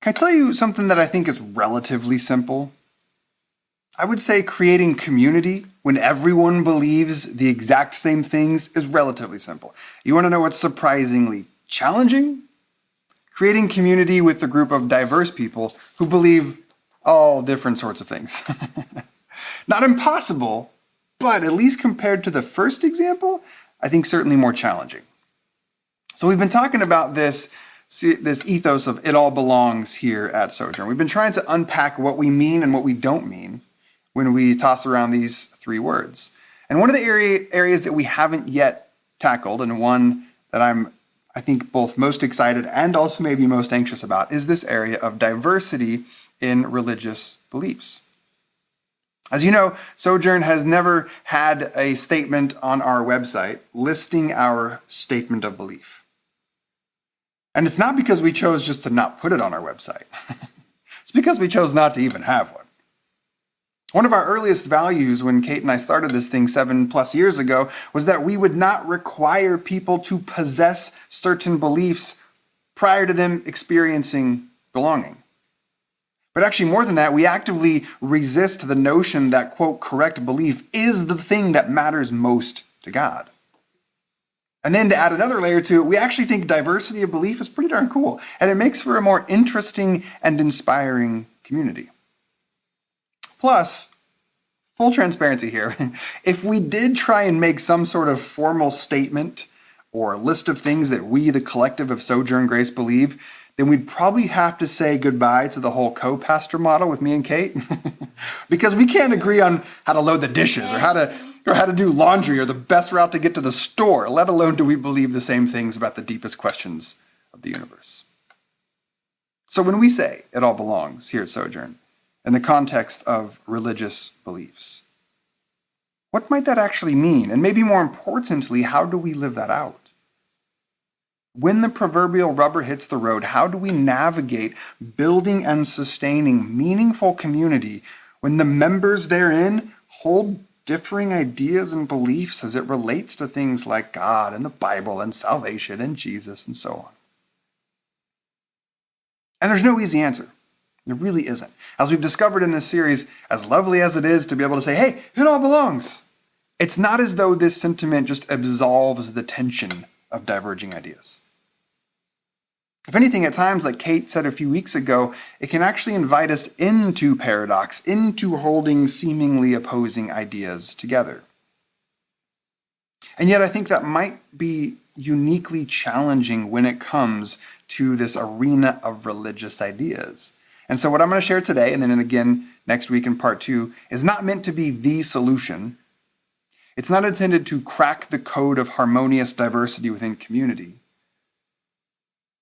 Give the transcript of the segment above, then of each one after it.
Can I tell you something that I think is relatively simple? I would say creating community when everyone believes the exact same things is relatively simple. You want to know what's surprisingly challenging? Creating community with a group of diverse people who believe all different sorts of things. Not impossible, but at least compared to the first example, I think certainly more challenging. So we've been talking about this ethos of it all belongs here at Sojourn. We've been trying to unpack what we mean and what we don't mean when we toss around these three words. And one of the areas that we haven't yet tackled, and one that I think both most excited and also maybe most anxious about, is this area of diversity in religious beliefs. As you know, Sojourn has never had a statement on our website listing our statement of belief. And it's not because we chose just to not put it on our website. It's because we chose not to even have one. One of our earliest values when Kate and I started this thing 7+ years ago was that we would not require people to possess certain beliefs prior to them experiencing belonging. But actually, more than that, we actively resist the notion that, quote, correct belief is the thing that matters most to God. And then to add another layer to it, we actually think diversity of belief is pretty darn cool, and it makes for a more interesting and inspiring community. Plus, full transparency here, if we did try and make some sort of formal statement or list of things that we, the collective of Sojourn Grace, believe, then we'd probably have to say goodbye to the whole co-pastor model with me and Kate, because we can't agree on how to load the dishes or how to do laundry or the best route to get to the store, let alone do we believe the same things about the deepest questions of the universe. So when we say it all belongs here at Sojourn, in the context of religious beliefs, what might that actually mean? And maybe more importantly, how do we live that out? When the proverbial rubber hits the road, how do we navigate building and sustaining meaningful community when the members therein hold differing ideas and beliefs as it relates to things like God and the Bible and salvation and Jesus and so on? And there's no easy answer. There really isn't. As we've discovered in this series, as lovely as it is to be able to say, hey, it all belongs, it's not as though this sentiment just absolves the tension of diverging ideas. If anything, at times, like Kate said a few weeks ago, it can actually invite us into paradox, into holding seemingly opposing ideas together. And yet I think that might be uniquely challenging when it comes to this arena of religious ideas. And so what I'm going to share today, and then again next week in part 2, is not meant to be the solution. It's not intended to crack the code of harmonious diversity within community.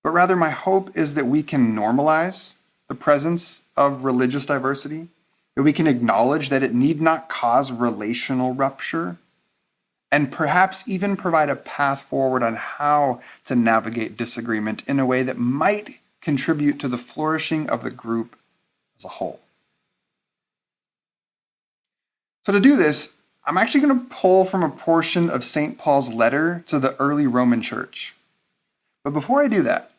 But rather, my hope is that we can normalize the presence of religious diversity, that we can acknowledge that it need not cause relational rupture, and perhaps even provide a path forward on how to navigate disagreement in a way that might contribute to the flourishing of the group as a whole. So to do this, I'm actually going to pull from a portion of St. Paul's letter to the early Roman church. But before I do that,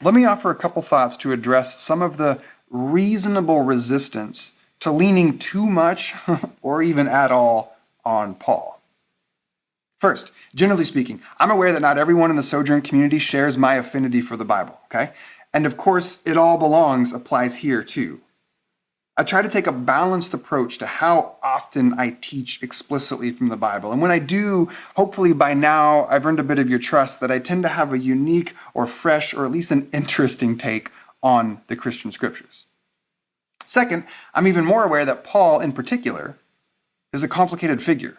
let me offer a couple thoughts to address some of the reasonable resistance to leaning too much or even at all on Paul. First, generally speaking, I'm aware that not everyone in the Sojourn community shares my affinity for the Bible, okay? And of course, it all belongs applies here too. I try to take a balanced approach to how often I teach explicitly from the Bible. And when I do, hopefully by now I've earned a bit of your trust that I tend to have a unique or fresh or at least an interesting take on the Christian scriptures. Second, I'm even more aware that Paul in particular is a complicated figure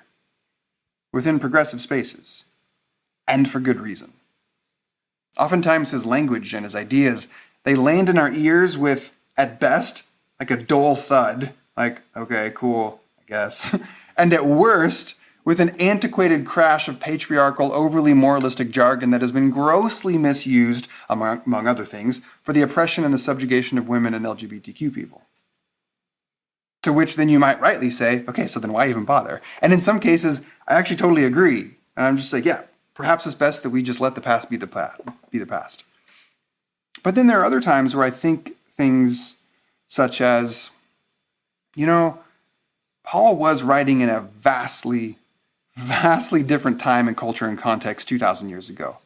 within progressive spaces, and for good reason. Oftentimes his language and his ideas, they land in our ears with, at best, like a dull thud, like, okay, cool, I guess. And at worst, with an antiquated crash of patriarchal, overly moralistic jargon that has been grossly misused, among other things, for the oppression and the subjugation of women and LGBTQ people. To which then you might rightly say, okay, so then why even bother? And in some cases, I actually totally agree. And I'm just like, yeah, perhaps it's best that we just let the past be the past. But then there are other times where I think things such as, Paul was writing in a vastly different time and culture and context 2,000 years ago.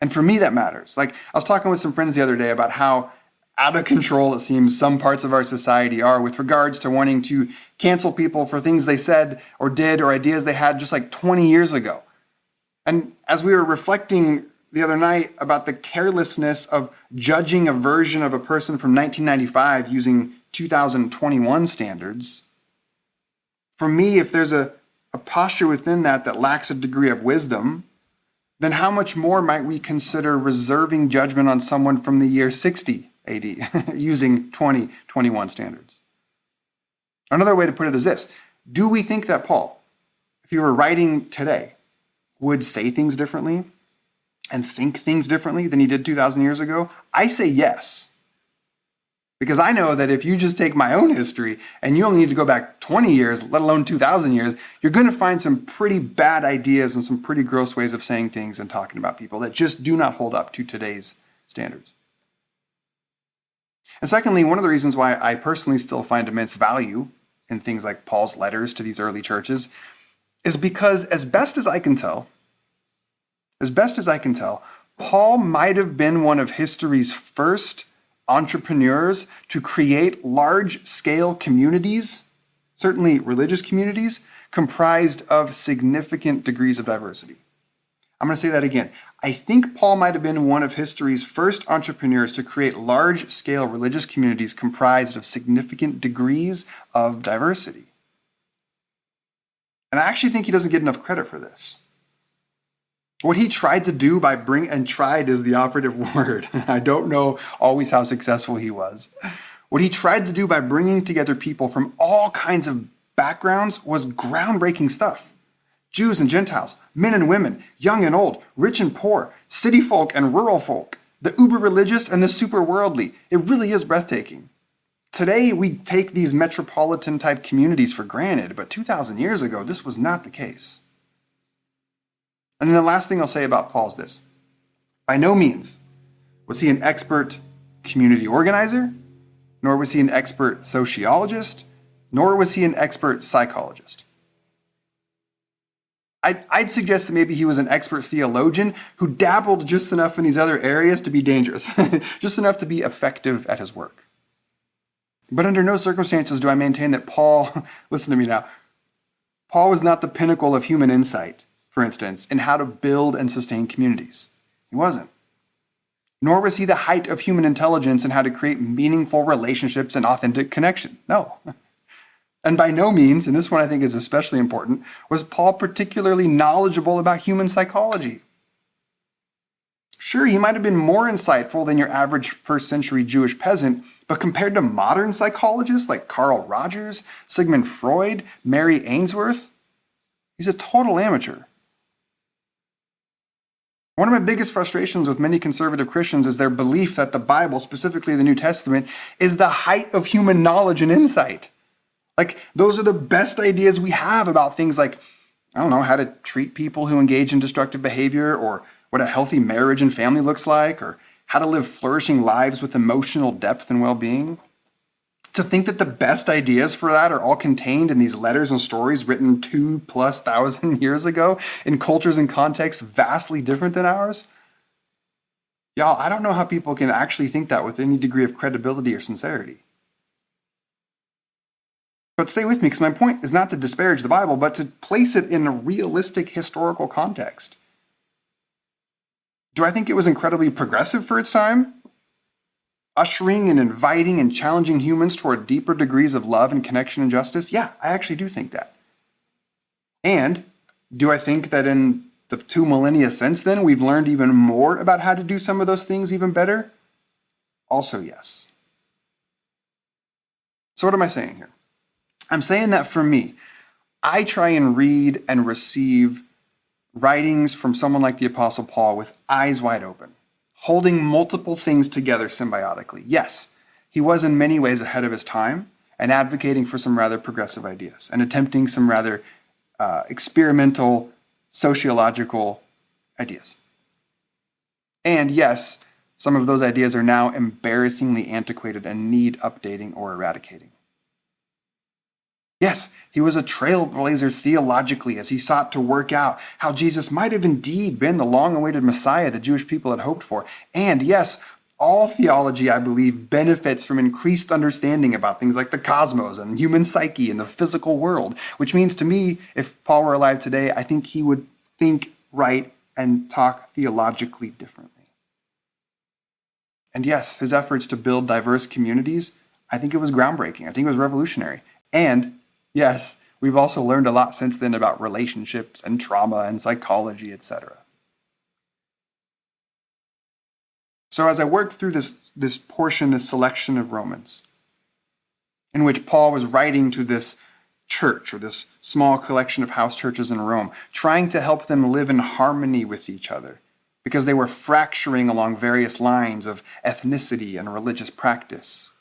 And for me, that matters. Like, I was talking with some friends the other day about how out of control it seems some parts of our society are with regards to wanting to cancel people for things they said or did or ideas they had just like 20 years ago. And as we were reflecting the other night about the carelessness of judging a version of a person from 1995 using 2021 standards, for me, if there's a posture within that lacks a degree of wisdom, then how much more might we consider reserving judgment on someone from the year 60 AD using 2021 standards? Another way to put it is this. Do we think that Paul, if he were writing today, would say things differently and think things differently than he did 2,000 years ago? I say yes. Because I know that if you just take my own history and you only need to go back 20 years, let alone 2,000 years, you're going to find some pretty bad ideas and some pretty gross ways of saying things and talking about people that just do not hold up to today's standards. And secondly, one of the reasons why I personally still find immense value in things like Paul's letters to these early churches is because as best as I can tell, Paul might have been one of history's first entrepreneurs to create large-scale communities, certainly religious communities, comprised of significant degrees of diversity. I'm going to say that again. I think Paul might have been one of history's first entrepreneurs to create large-scale religious communities comprised of significant degrees of diversity. And I actually think he doesn't get enough credit for this. What he tried to do and tried is the operative word. I don't know always how successful he was. What he tried to do by bringing together people from all kinds of backgrounds was groundbreaking stuff. Jews and Gentiles, men and women, young and old, rich and poor, city folk and rural folk, the uber religious and the super worldly. It really is breathtaking. Today, we take these metropolitan type communities for granted, but 2,000 years ago, this was not the case. And then the last thing I'll say about Paul is this. By no means was he an expert community organizer, nor was he an expert sociologist, nor was he an expert psychologist. I'd suggest that maybe he was an expert theologian who dabbled just enough in these other areas to be dangerous, just enough to be effective at his work. But under no circumstances do I maintain that Paul, listen to me now, Paul was not the pinnacle of human insight, for instance, in how to build and sustain communities. He wasn't. Nor was he the height of human intelligence in how to create meaningful relationships and authentic connection. No. And by no means, and this one I think is especially important, was Paul particularly knowledgeable about human psychology. Sure, he might have been more insightful than your average first century Jewish peasant, but compared to modern psychologists like Carl Rogers, Sigmund Freud, Mary Ainsworth, he's a total amateur. One of my biggest frustrations with many conservative Christians is their belief that the Bible, specifically the New Testament, is the height of human knowledge and insight. Like, those are the best ideas we have about things like, how to treat people who engage in destructive behavior, or what a healthy marriage and family looks like, or how to live flourishing lives with emotional depth and well-being. To think that the best ideas for that are all contained in these letters and stories written 2,000+ years ago in cultures and contexts vastly different than ours. Y'all, I don't know how people can actually think that with any degree of credibility or sincerity. But stay with me, because my point is not to disparage the Bible, but to place it in a realistic historical context. Do I think it was incredibly progressive for its time? Ushering and inviting and challenging humans toward deeper degrees of love and connection and justice? Yeah, I actually do think that. And do I think that in the 2 millennia since then, we've learned even more about how to do some of those things even better? Also, yes. So what am I saying here? I'm saying that for me, I try and read and receive writings from someone like the Apostle Paul with eyes wide open, holding multiple things together symbiotically. Yes, he was in many ways ahead of his time and advocating for some rather progressive ideas and attempting some rather experimental sociological ideas. And yes, some of those ideas are now embarrassingly antiquated and need updating or eradicating. Yes, he was a trailblazer theologically as he sought to work out how Jesus might have indeed been the long-awaited Messiah the Jewish people had hoped for. And yes, all theology, I believe, benefits from increased understanding about things like the cosmos and human psyche and the physical world, which means to me, if Paul were alive today, I think he would think, write, and talk theologically differently. And yes, his efforts to build diverse communities, I think it was groundbreaking. I think it was revolutionary. And yes, we've also learned a lot since then about relationships and trauma and psychology, etc. So as I worked through this portion, this selection of Romans, in which Paul was writing to this church or this small collection of house churches in Rome, trying to help them live in harmony with each other because they were fracturing along various lines of ethnicity and religious practice.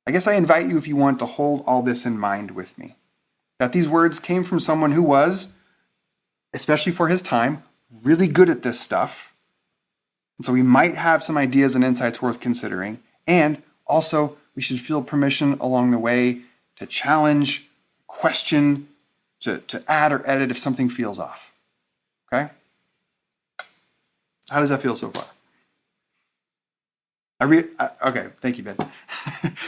I guess I invite you, if you want, to hold all this in mind with me. That these words came from someone who was, especially for his time, really good at this stuff. And so we might have some ideas and insights worth considering. And also, we should feel permission along the way to challenge, question, to add or edit if something feels off. Okay? How does that feel so far? Okay, thank you, Ben.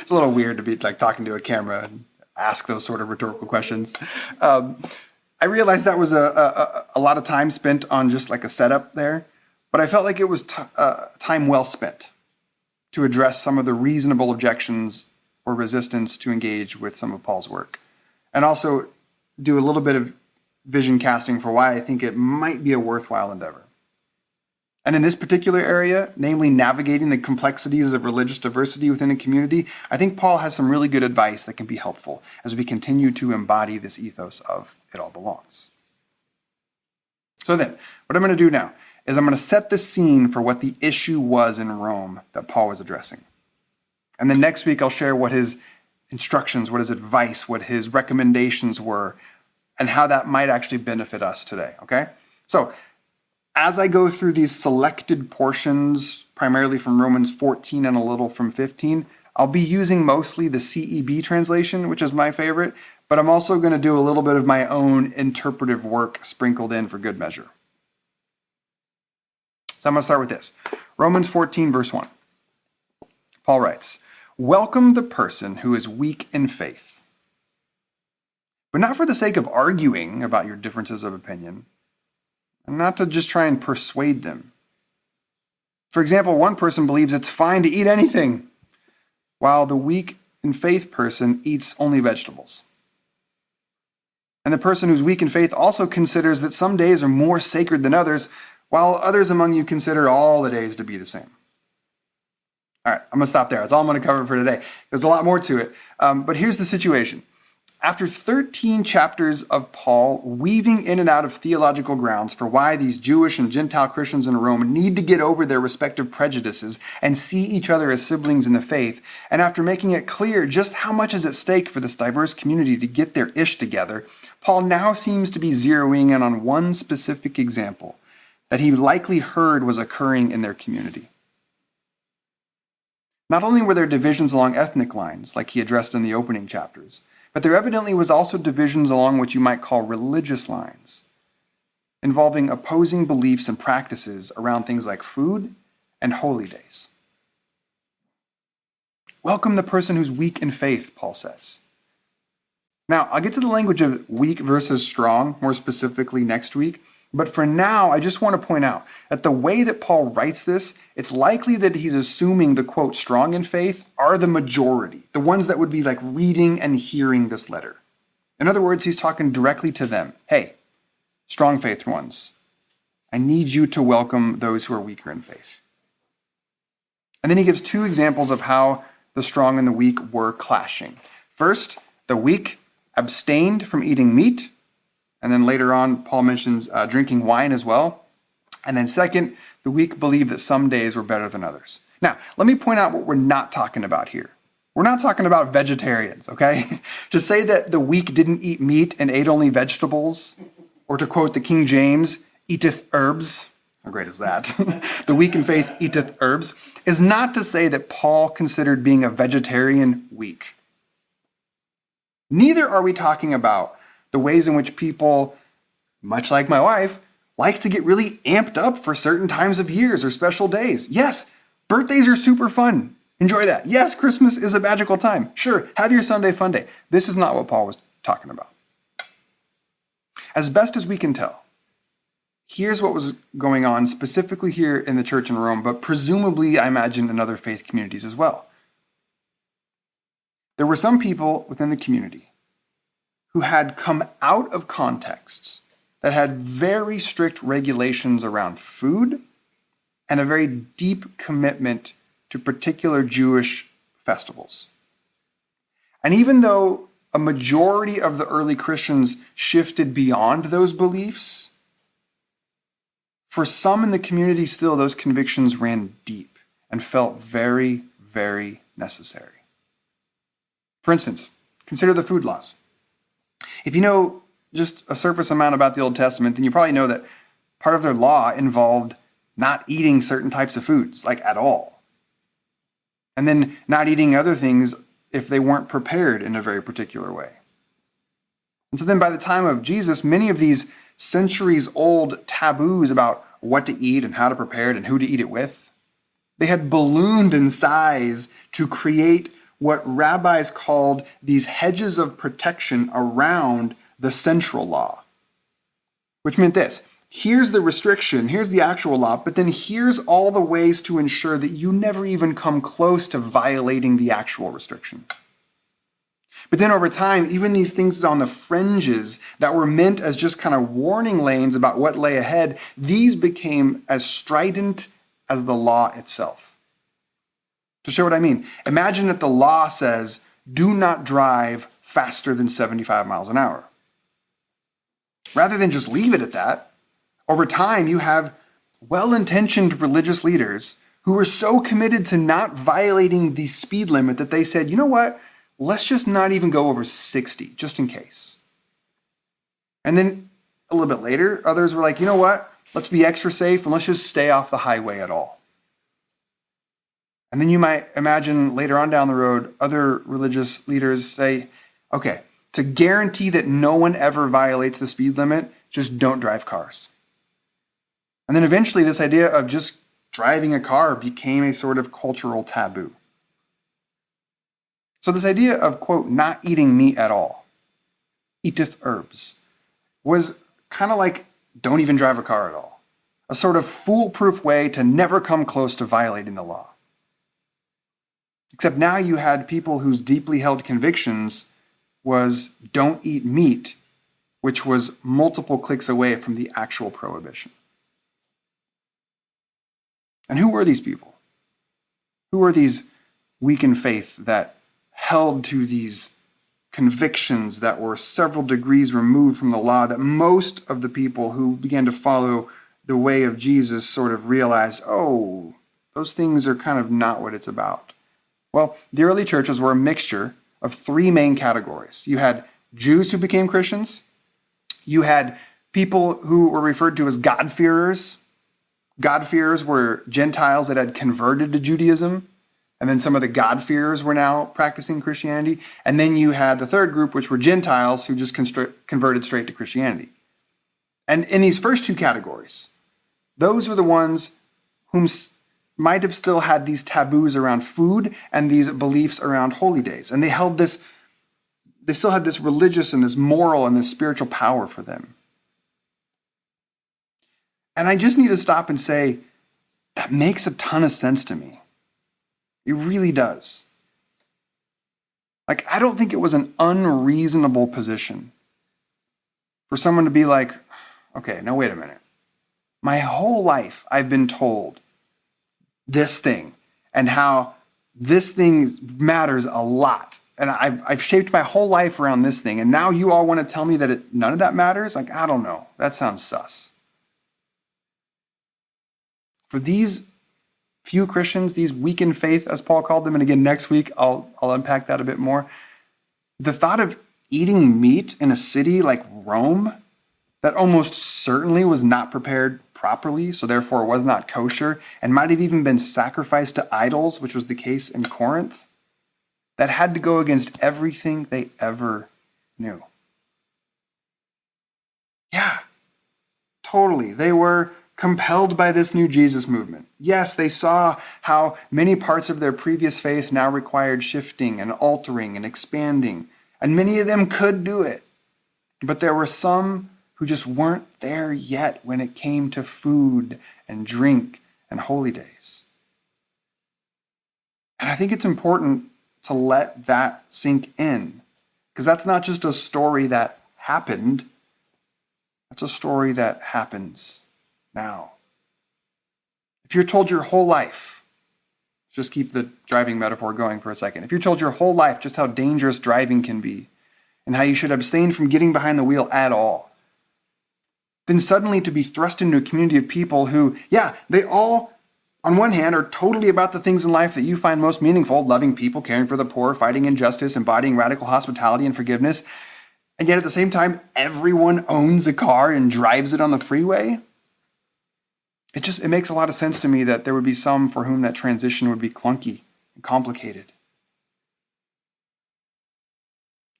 It's a little weird to be like talking to a camera and ask those sort of rhetorical questions. I realized that was a lot of time spent on just like a setup there, but I felt like it was time well spent to address some of the reasonable objections or resistance to engage with some of Paul's work, and also do a little bit of vision casting for why I think it might be a worthwhile endeavor. And in this particular area, namely navigating the complexities of religious diversity within a community, I think Paul has some really good advice that can be helpful as we continue to embody this ethos of it all belongs. So then, what I'm going to do now is I'm going to set the scene for what the issue was in Rome that Paul was addressing. And then next week, I'll share what his instructions, what his advice, what his recommendations were, and how that might actually benefit us today, okay? So, as I go through these selected portions, primarily from Romans 14 and a little from 15, I'll be using mostly the CEB translation, which is my favorite, but I'm also going to do a little bit of my own interpretive work sprinkled in for good measure. So I'm going to start with this. Romans 14, verse 1. Paul writes, "Welcome the person who is weak in faith, but not for the sake of arguing about your differences of opinion, and not to just try and persuade them. For example, one person believes it's fine to eat anything, while the weak in faith person eats only vegetables. And the person who's weak in faith also considers that some days are more sacred than others, while others among you consider all the days to be the same." All right, I'm going to stop there. That's all I'm going to cover for today. There's a lot more to it. But here's the situation. After 13 chapters of Paul weaving in and out of theological grounds for why these Jewish and Gentile Christians in Rome need to get over their respective prejudices and see each other as siblings in the faith, and after making it clear just how much is at stake for this diverse community to get their ish together, Paul now seems to be zeroing in on one specific example that he likely heard was occurring in their community. Not only were there divisions along ethnic lines, like he addressed in the opening chapters, but there evidently was also divisions along what you might call religious lines, involving opposing beliefs and practices around things like food and holy days. Welcome the person who's weak in faith, Paul says. Now, I'll get to the language of weak versus strong more specifically next week, but for now, I just want to point out that the way that Paul writes this, it's likely that he's assuming the, quote, strong in faith are the majority, the ones that would be like reading and hearing this letter. In other words, he's talking directly to them. Hey, strong faith ones, I need you to welcome those who are weaker in faith. And then he gives two examples of how the strong and the weak were clashing. First, the weak abstained from eating meat. And then later on, Paul mentions drinking wine as well. And then second, the weak believed that some days were better than others. Now, let me point out what we're not talking about here. We're not talking about vegetarians, okay? To say that the weak didn't eat meat and ate only vegetables, or to quote the King James, eateth herbs, how great is that? The weak in faith eateth herbs, is not to say that Paul considered being a vegetarian weak. Neither are we talking about the ways in which people, much like my wife, like to get really amped up for certain times of years or special days. Yes, birthdays are super fun. Enjoy that. Yes, Christmas is a magical time. Sure, have your Sunday fun day. This is not what Paul was talking about. As best as we can tell, here's what was going on specifically here in the church in Rome, but presumably, I imagine, in other faith communities as well. There were some people within the community who had come out of contexts that had very strict regulations around food and a very deep commitment to particular Jewish festivals. And even though a majority of the early Christians shifted beyond those beliefs, for some in the community still, those convictions ran deep and felt very, very necessary. For instance, consider the food laws. If you know just a surface amount about the Old Testament, then you probably know that part of their law involved not eating certain types of foods, like at all. And then not eating other things if they weren't prepared in a very particular way. And so then by the time of Jesus, many of these centuries-old taboos about what to eat and how to prepare it and who to eat it with, they had ballooned in size to create what rabbis called these hedges of protection around the central law. Which meant this: here's the restriction, here's the actual law, but then here's all the ways to ensure that you never even come close to violating the actual restriction. But then over time, even these things on the fringes that were meant as just kind of warning lanes about what lay ahead, these became as strident as the law itself. To show what I mean, imagine that the law says, do not drive faster than 75 miles an hour. Rather than just leave it at that, over time you have well-intentioned religious leaders who were so committed to not violating the speed limit that they said, you know what, let's just not even go over 60, just in case. And then a little bit later, others were like, you know what, let's be extra safe and let's just stay off the highway at all. And then you might imagine later on down the road, other religious leaders say, okay, to guarantee that no one ever violates the speed limit, just don't drive cars. And then eventually this idea of just driving a car became a sort of cultural taboo. So this idea of, quote, not eating meat at all, eateth herbs, was kind of like don't even drive a car at all. A sort of foolproof way to never come close to violating the law. Except now you had people whose deeply held convictions was don't eat meat, which was multiple clicks away from the actual prohibition. And who were these people? Who were these weak in faith that held to these convictions that were several degrees removed from the law that most of the people who began to follow the way of Jesus sort of realized, oh, those things are kind of not what it's about? Well, the early churches were a mixture of three main categories. You had Jews who became Christians. You had people who were referred to as God-fearers. God-fearers were Gentiles that had converted to Judaism. And then some of the God-fearers were now practicing Christianity. And then you had the third group, which were Gentiles who just converted straight to Christianity. And in these first two categories, those were the ones whom might have still had these taboos around food and these beliefs around holy days. And they still had this religious and this moral and this spiritual power for them. And I just need to stop and say, that makes a ton of sense to me. It really does. Like, I don't think it was an unreasonable position for someone to be like, okay, now wait a minute. My whole life I've been told this thing and how this thing matters a lot. And I've shaped my whole life around this thing. And now you all want to tell me that none of that matters? Like, I don't know. That sounds sus. For these few Christians, these weak in faith, as Paul called them, and again, next week, I'll unpack that a bit more. The thought of eating meat in a city like Rome that almost certainly was not prepared properly, so therefore was not kosher, and might have even been sacrificed to idols, which was the case in Corinth, that had to go against everything they ever knew. Yeah, totally. They were compelled by this new Jesus movement. Yes, they saw how many parts of their previous faith now required shifting and altering and expanding, and many of them could do it. But there were some who just weren't there yet when it came to food and drink and holy days. And I think it's important to let that sink in, because that's not just a story that happened, that's a story that happens now. If you're told your whole life, just keep the driving metaphor going for a second. If you're told your whole life just how dangerous driving can be and how you should abstain from getting behind the wheel at all, then suddenly to be thrust into a community of people who, yeah, they all, on one hand, are totally about the things in life that you find most meaningful, loving people, caring for the poor, fighting injustice, embodying radical hospitality and forgiveness, and yet at the same time, everyone owns a car and drives it on the freeway. It makes a lot of sense to me that there would be some for whom that transition would be clunky and complicated.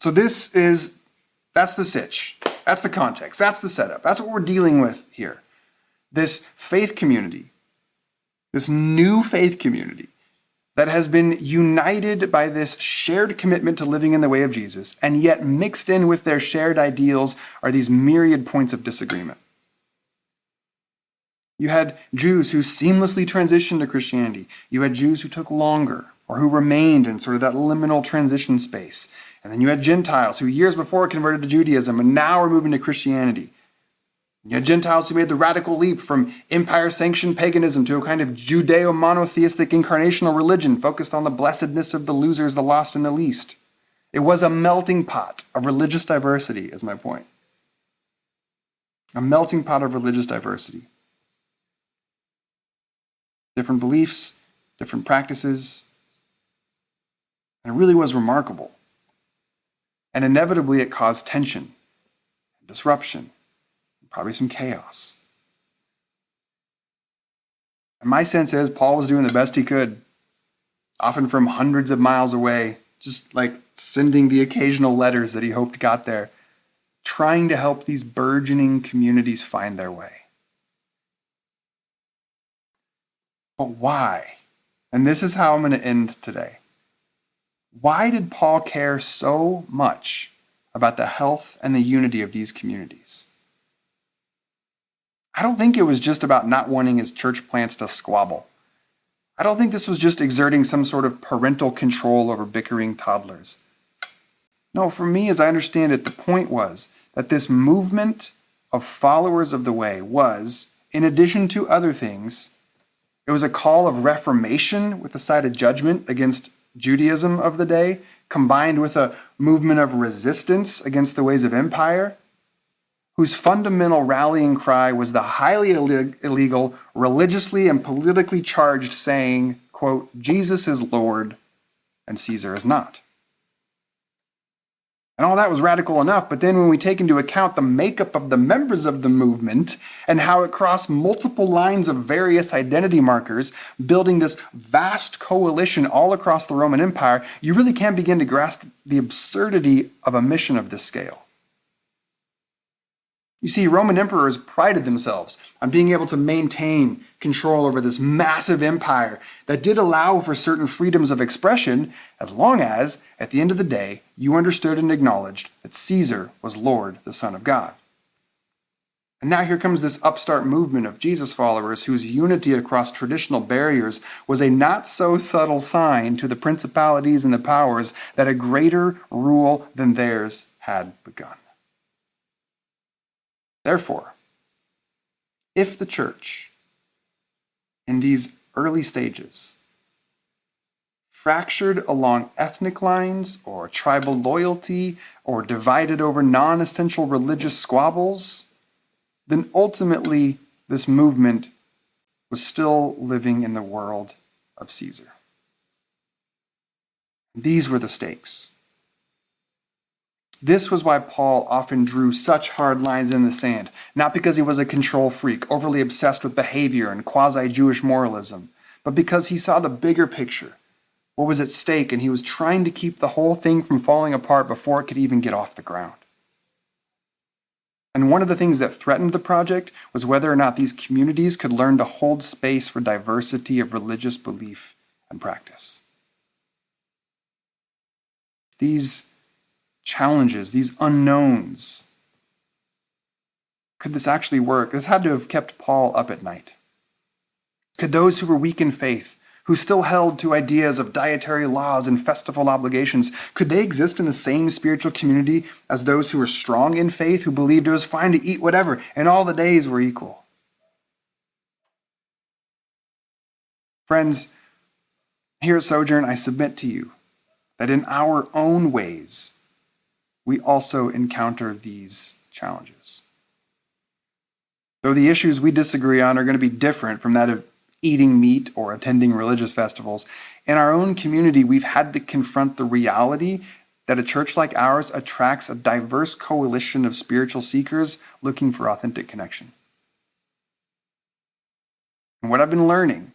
So that's the sitch. That's the context. That's the setup. That's what we're dealing with here. This faith community, this new faith community that has been united by this shared commitment to living in the way of Jesus, and yet mixed in with their shared ideals are these myriad points of disagreement. You had Jews who seamlessly transitioned to Christianity. You had Jews who took longer, or who remained in sort of that liminal transition space. And then you had Gentiles who years before converted to Judaism and now are moving to Christianity. You had Gentiles who made the radical leap from empire-sanctioned paganism to a kind of Judeo-monotheistic incarnational religion focused on the blessedness of the losers, the lost, and the least. It was a melting pot of religious diversity, is my point. A melting pot of religious diversity. Different beliefs, different practices. And it really was remarkable. And inevitably it caused tension, and disruption, and probably some chaos. And my sense is Paul was doing the best he could, often from hundreds of miles away, just like sending the occasional letters that he hoped got there, trying to help these burgeoning communities find their way. But why? And this is how I'm going to end today. Why did Paul care so much about the health and the unity of these communities? I don't think it was just about not wanting his church plants to squabble. I don't think this was just exerting some sort of parental control over bickering toddlers. No, for me, as I understand it, the point was that this movement of followers of the way was, in addition to other things, it was a call of reformation with a side of judgment against Judaism of the day, combined with a movement of resistance against the ways of empire, whose fundamental rallying cry was the highly illegal, religiously and politically charged saying, quote, Jesus is Lord and Caesar is not. And all that was radical enough, but then when we take into account the makeup of the members of the movement and how it crossed multiple lines of various identity markers, building this vast coalition all across the Roman Empire, you really can't begin to grasp the absurdity of a mission of this scale. You see, Roman emperors prided themselves on being able to maintain control over this massive empire that did allow for certain freedoms of expression, as long as, at the end of the day, you understood and acknowledged that Caesar was Lord, the Son of God. And now here comes this upstart movement of Jesus followers whose unity across traditional barriers was a not-so-subtle sign to the principalities and the powers that a greater rule than theirs had begun. Therefore, if the church, in these early stages, fractured along ethnic lines or tribal loyalty or divided over non-essential religious squabbles, then ultimately this movement was still living in the world of Caesar. These were the stakes. This was why Paul often drew such hard lines in the sand, not because he was a control freak, overly obsessed with behavior and quasi-Jewish moralism, but because he saw the bigger picture, what was at stake, and he was trying to keep the whole thing from falling apart before it could even get off the ground. And one of the things that threatened the project was whether or not these communities could learn to hold space for diversity of religious belief and practice. These challenges, these unknowns, could this actually work? This had to have kept Paul up at night. Could those who were weak in faith, who still held to ideas of dietary laws and festival obligations, could they exist in the same spiritual community as those who were strong in faith, who believed it was fine to eat whatever, and all the days were equal? Friends, here at Sojourn, I submit to you that in our own ways, we also encounter these challenges. Though the issues we disagree on are going to be different from that of eating meat or attending religious festivals, in our own community, we've had to confront the reality that a church like ours attracts a diverse coalition of spiritual seekers looking for authentic connection. And what I've been learning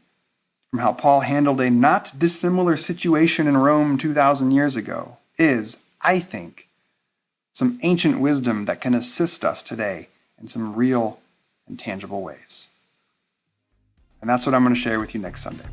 from how Paul handled a not dissimilar situation in Rome 2,000 years ago is, I think, some ancient wisdom that can assist us today in some real and tangible ways. And that's what I'm going to share with you next Sunday.